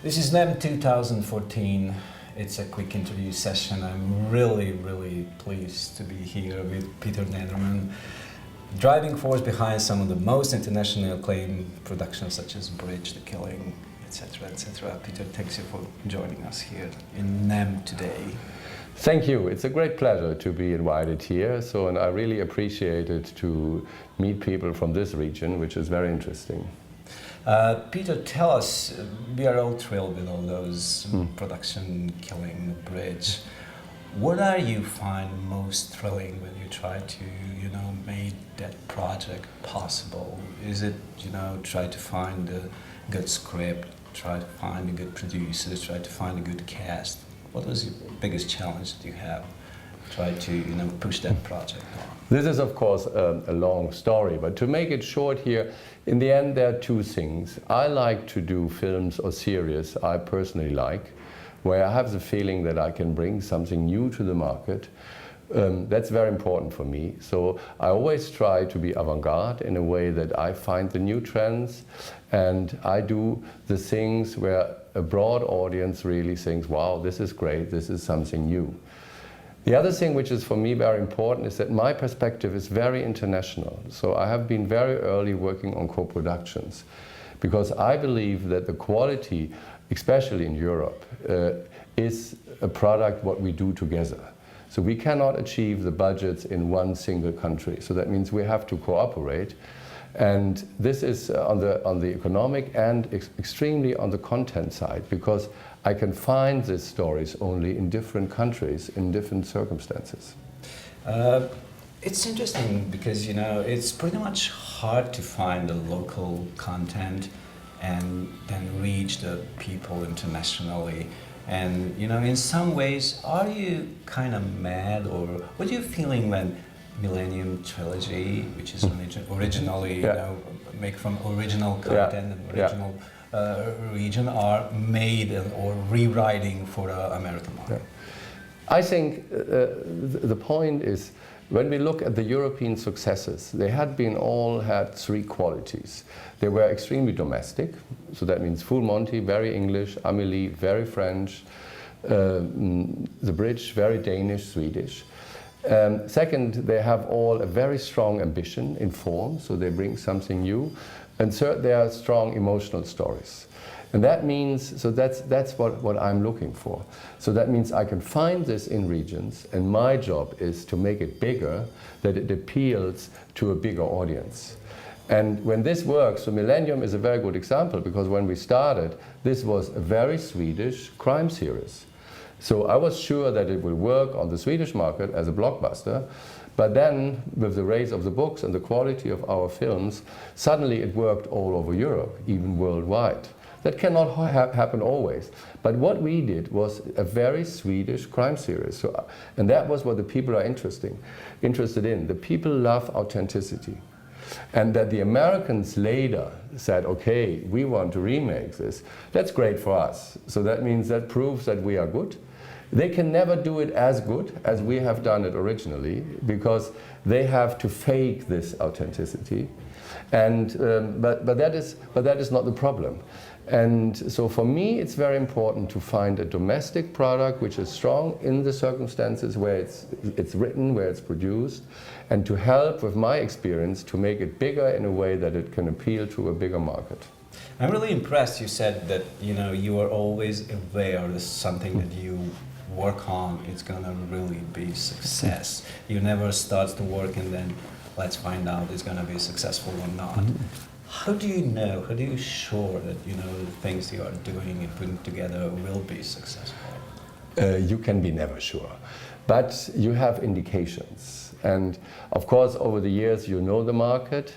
This is NEM 2014. It's a quick interview session. I'm really pleased to be here with Peter Nardermann, driving force behind some of the most internationally acclaimed productions such as Bridge, The Killing, etc., etc. Peter, thanks you for joining us here in NEM today. Thank you. It's a great pleasure to be invited here. And I really appreciate it to meet people from this region, which is very interesting. Peter, tell us, we are all thrilled with all those production, Killing, Bridge. What are you find most thrilling when you try to, make that project possible? Is it, try to find a good script, try to find a good producer, try to find a good cast? What was your biggest challenge that you have? Try to, push that project on. This is, of course, a long story, but to make it short here, in the end there are two things. I like to do films or series I personally like, where I have the feeling that I can bring something new to the market. That's very important for me. So I always try to be avant-garde in a way that I find the new trends, and I do the things where a broad audience really thinks, wow, this is great, this is something new. The other thing which is for me very important is that my perspective is very international. So I have been very early working on co-productions, because I believe that the quality, especially in Europe, is a product what we do together. So we cannot achieve the budgets in one single country. So that means we have to cooperate. And this is on the economic and extremely on the content side, because I can find these stories only in different countries, in different circumstances. It's interesting because, it's pretty much hard to find the local content and then reach the people internationally. And, in some ways, are you kind of mad, or what are you feeling when Millennium Trilogy, which is originally, make from original content and original region, are made or rewriting for the American market? I think the point is, when we look at the European successes, they all had three qualities. They were extremely domestic, so that means Full Monty, very English, Amélie, very French, The Bridge, very Danish, Swedish. Second, they have all a very strong ambition in form, so they bring something new. And third, they are strong emotional stories. And that means, so that's what I'm looking for. So that means I can find this in regions, and my job is to make it bigger, that it appeals to a bigger audience. And when this works, so Millennium is a very good example, because when we started, this was a very Swedish crime series. So I was sure that it will work on the Swedish market as a blockbuster, but then with the rise of the books and the quality of our films, suddenly it worked all over Europe, even worldwide. That cannot happen always. But what we did was a very Swedish crime series. And that was what the people are interested in. The people love authenticity. And that the Americans later said, okay, we want to remake this. That's great for us. So that means that proves that we are good. They can never do it as good as we have done it originally, because they have to fake this authenticity. And but that is not the problem. And so for me, it's very important to find a domestic product which is strong in the circumstances where it's written, where it's produced, and to help with my experience to make it bigger in a way that it can appeal to a bigger market. I'm really impressed. You said that you are always aware that something that you work on, it's gonna really be success. You never start to work and then let's find out it's gonna be successful or not. How do you know? How do you sure that the things you are doing and putting together will be successful? You can be never sure, but you have indications. And of course, over the years, you know the market.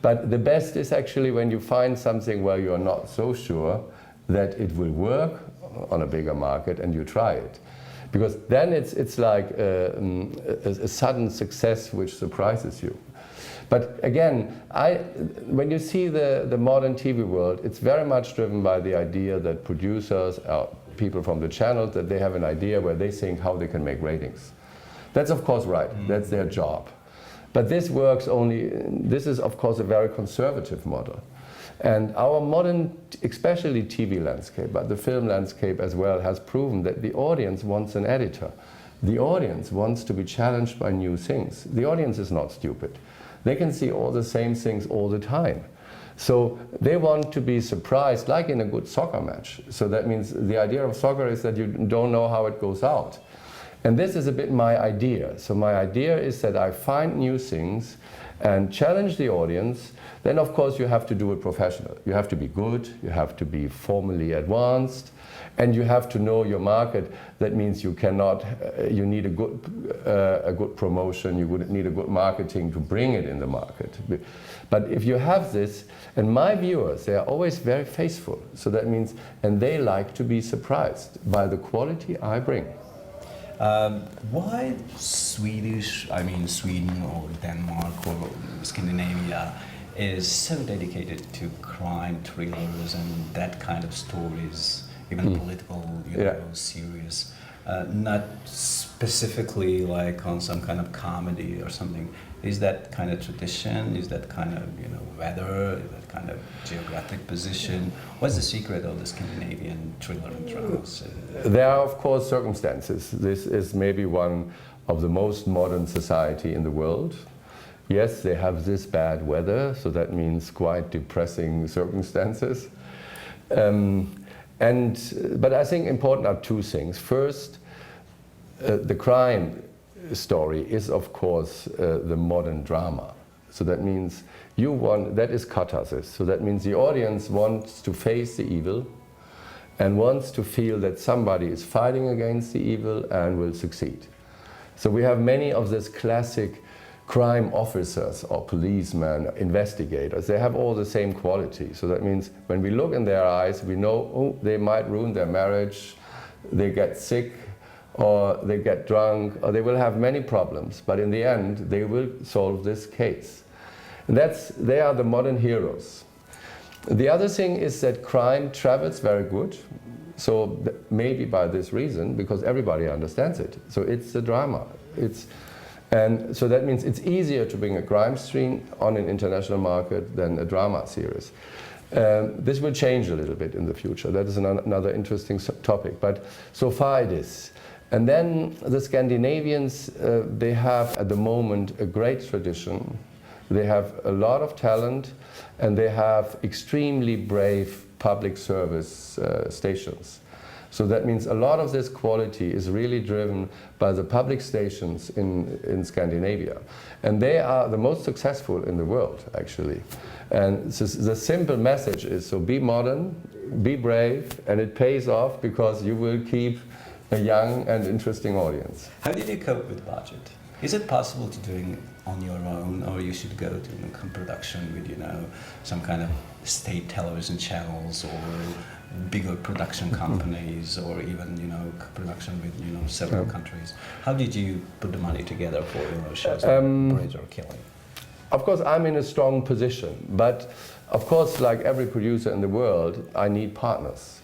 But the best is actually when you find something where you are not so sure that it will work on a bigger market, and you try it. Because then it's like a sudden success which surprises you. But again, when you see the modern TV world, it's very much driven by the idea that producers, people from the channels, that they have an idea where they think how they can make ratings. That's of course right, that's their job. But this works only, this is of course a very conservative model. And our modern, especially TV landscape, but the film landscape as well, has proven that the audience wants an editor. The audience wants to be challenged by new things. The audience is not stupid. They can see all the same things all the time. So they want to be surprised, like in a good soccer match. So that means the idea of soccer is that you don't know how it goes out. And this is a bit my idea. So my idea is that I find new things and challenge the audience. Then of course you have to do it professional. You have to be good, you have to be formally advanced, and you have to know your market. That means you cannot, you need a good promotion, you would need a good marketing to bring it in the market. But if you have this, and my viewers, they are always very faithful. So that means, and they like to be surprised by the quality I bring. Why Sweden or Denmark or Scandinavia is so dedicated to crime thrillers and that kind of stories, even political, serious, not specifically like on some kind of comedy or something. Is that kind of tradition? Is that kind of weather? Is that kind of geographic position? What's the secret of the Scandinavian thriller and dramas? There are of course circumstances. This is maybe one of the most modern society in the world. Yes, they have this bad weather, so that means quite depressing circumstances. But I think important are two things. First, the crime story is of course the modern drama. So that means that is catharsis. So that means the audience wants to face the evil and wants to feel that somebody is fighting against the evil and will succeed. So we have many of these classic crime officers or policemen, investigators. They have all the same quality. So that means when we look in their eyes, we know, oh, they might ruin their marriage, they get sick, or they get drunk, or they will have many problems. But in the end, they will solve this case. And they are the modern heroes. The other thing is that crime travels very good. So maybe by this reason, because everybody understands it. So it's a drama. And so that means it's easier to bring a crime scene on an international market than a drama series. This will change a little bit in the future. That is another interesting topic. But so far it is. And then the Scandinavians, they have at the moment a great tradition. They have a lot of talent, and they have extremely brave public service stations. So that means a lot of this quality is really driven by the public stations in Scandinavia. And they are the most successful in the world, actually. And so the simple message is, so be modern, be brave, and it pays off because you will keep a young and interesting audience. How did you cope with budget? Is it possible to do it on your own, or you should go to production with some kind of state television channels or bigger production companies, or even production with several countries? How did you put the money together for shows like Bridge or Killing? Of course, I'm in a strong position, but of course, like every producer in the world, I need partners.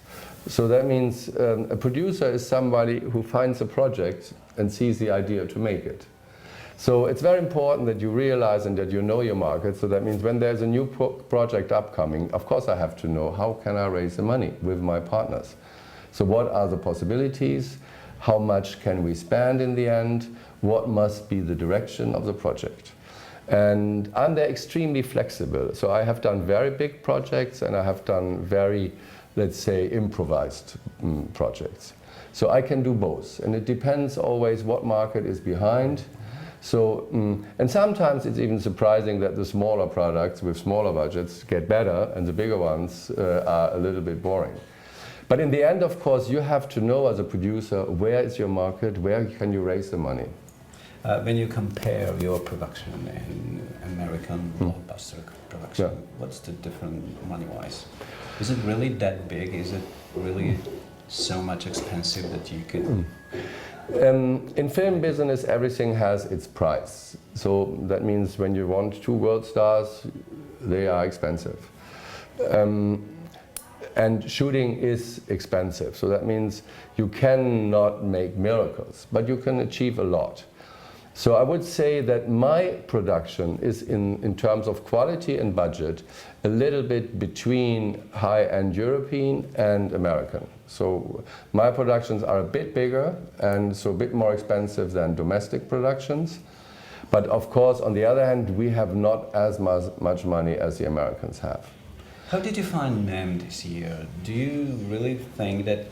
So that means a producer is somebody who finds a project and sees the idea to make it. So it's very important that you realize and that you know your market. So that means when there's a new project upcoming, of course I have to know how can I raise the money with my partners. So what are the possibilities? How much can we spend in the end? What must be the direction of the project? And I'm there extremely flexible. So I have done very big projects and I have done very, let's say, improvised projects. So I can do both. And it depends always what market is behind. So, and sometimes it's even surprising that the smaller products with smaller budgets get better and the bigger ones are a little bit boring. But in the end, of course, you have to know as a producer, where is your market, where can you raise the money? When you compare your production and American blockbuster production, what's the difference money-wise? Is it really that big? Is it really so much expensive that you could... In film business, everything has its price. So that means when you want 2 world stars, they are expensive. And shooting is expensive. So that means you cannot make miracles, but you can achieve a lot. So I would say that my production is in terms of quality and budget a little bit between high-end European and American. So my productions are a bit bigger and so a bit more expensive than domestic productions. But of course, on the other hand, we have not as much money as the Americans have. How did you find NEM this year? Do you really think that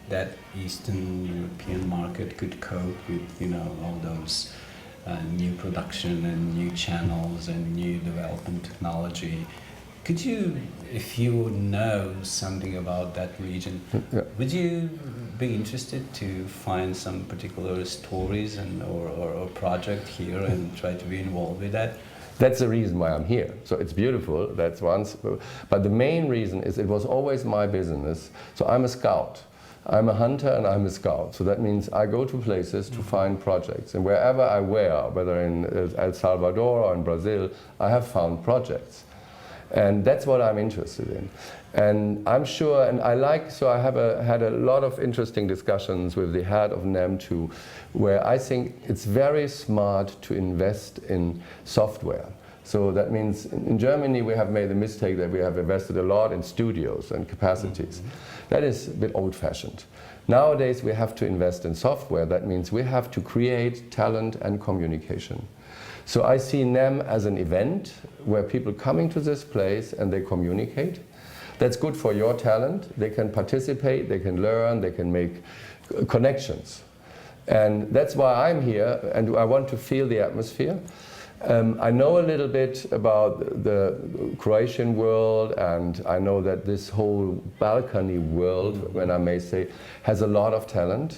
that Eastern European market could cope with, you know, all those new production and new channels and new development technology? Could you, if you know something about that region, would you be interested to find some particular stories and or project here and try to be involved with that? That's the reason why I'm here. So it's beautiful, that's once. But the main reason is it was always my business. So I'm a scout. I'm a hunter and I'm a scout. So that means I go to places to find projects. And wherever I were, whether in El Salvador or in Brazil, I have found projects. And that's what I'm interested in. And I'm sure, and I like, so I have had a lot of interesting discussions with the head of NEM too, where I think it's very smart to invest in software. So that means in Germany we have made the mistake that we have invested a lot in studios and capacities. That is a bit old-fashioned. Nowadays we have to invest in software. That means we have to create talent and communication. So I see NEM as an event where people coming to this place and they communicate. That's good for your talent. They can participate, they can learn, they can make connections. And that's why I'm here, and I want to feel the atmosphere. I know a little bit about the Croatian world, and I know that this whole Balkany world, when I may say, has a lot of talent.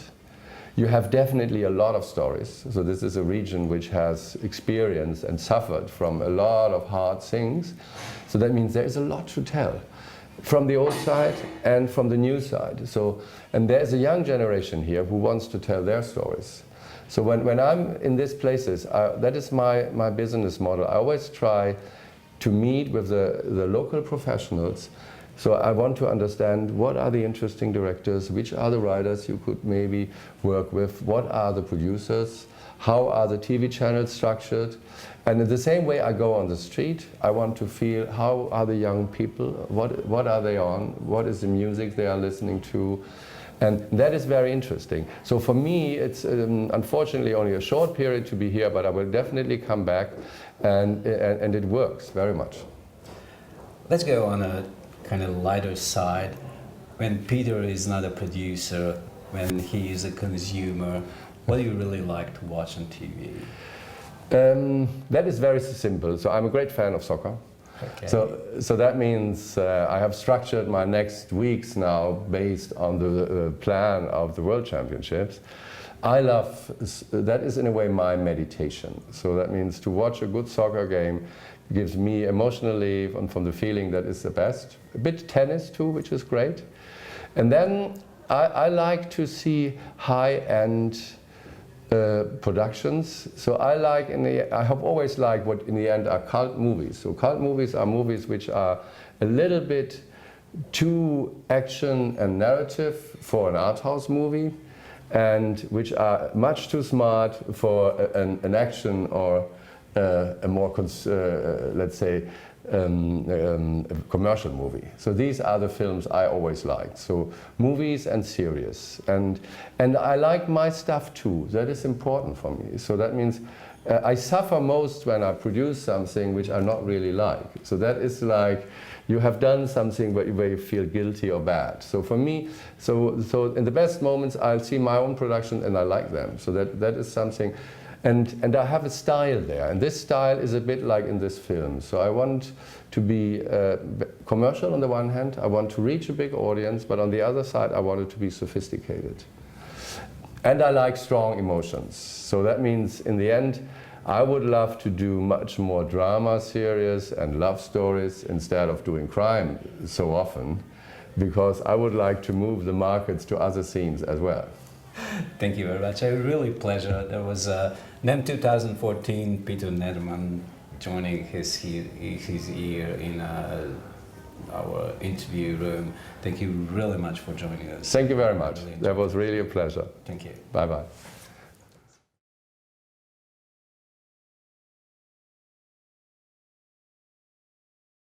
You have definitely a lot of stories. So this is a region which has experienced and suffered from a lot of hard things. So that means there is a lot to tell from the old side and from the new side. So, and there's a young generation here who wants to tell their stories. So when I'm in these places, that is my business model. I always try to meet with the local professionals. So I want to understand what are the interesting directors, which are the writers you could maybe work with, what are the producers, how are the TV channels structured. And in the same way I go on the street, I want to feel how are the young people, what are they on, what is the music they are listening to. And that is very interesting. So for me, it's unfortunately only a short period to be here, but I will definitely come back, and it works very much. Let's go on a kind of lighter side. When Peter is not a producer, when he is a consumer, what do you really like to watch on TV? That is very simple. So I'm a great fan of soccer. Okay. So that means I have structured my next weeks now based on the plan of the World Championships. I love, that is in a way my meditation. So that means to watch a good soccer game gives me emotionally and from the feeling that is the best. A bit tennis too, which is great. And then I like to see high-end productions. So I have always liked what in the end are cult movies. So cult movies are movies which are a little bit too action and narrative for an art house movie, and which are much too smart for an action or a more, let's say, a commercial movie. So these are the films I always liked. So movies and series. And I like my stuff too. That is important for me. So that means I suffer most when I produce something which I not really like. So that is like you have done something where you feel guilty or bad. So for me, so in the best moments I'll see my own production and I like them. So that is something. And I have a style there, and this style is a bit like in this film. So I want to be commercial on the one hand, I want to reach a big audience, but on the other side I want it to be sophisticated. And I like strong emotions. So that means in the end I would love to do much more drama series and love stories instead of doing crime so often, because I would like to move the markets to other themes as well. Thank you very much. A really pleasure. There was NEM 2014, Peter Nardermann joining his ear in our interview room. Thank you really much for joining us. Thank you very much. That was really a pleasure. Thank you. Bye-bye.